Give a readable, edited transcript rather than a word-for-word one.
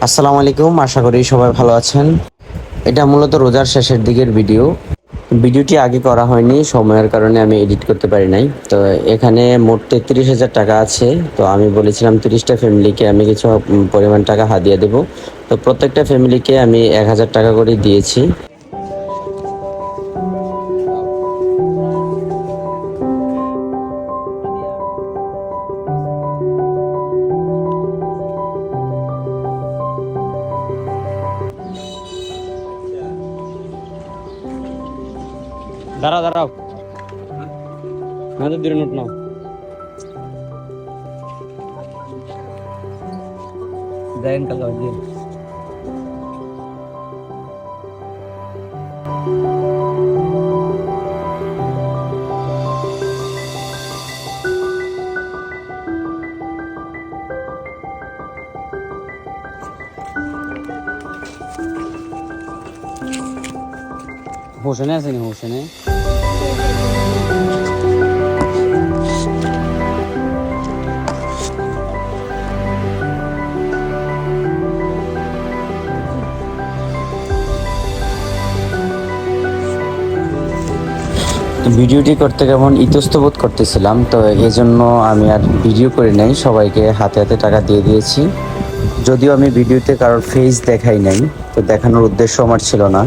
আসসালামু আলাইকুম, আশা করি সবাই ভালো আছেন। এটা মূলত রোজার শেষের দিকের ভিডিও। ভিডিওটি আগে করা হয়নি, সময়ের কারণে আমি এডিট করতে পারি নাই। তো এখানে মোট 33,000 টাকা আছে। তো আমি বলেছিলাম 30টা ফ্যামিলিকে আমি কিছু পরিমাণ টাকা হাদিয়া দেব। তো প্রত্যেকটা ফ্যামিলিকে আমি 1,000 টাকা করে দিয়েছি। দাঁড়াও দাঁড়াও, আমাদের দূরে নোট নাও। দেখেন কাল দিন হোসেনে আছে না হোসেনে। ভিডিওটি করতে কেমন ইতস্তত করতেছিলাম, তো এই জন্য আমি আর ভিডিও করে নাই, সবাইকে হাতে হাতে টাকা দিয়ে দিয়েছি। যদিও আমি ভিডিওতে কারোর ফেস দেখাই নাই, তো দেখানোর উদ্দেশ্য আমার ছিল না।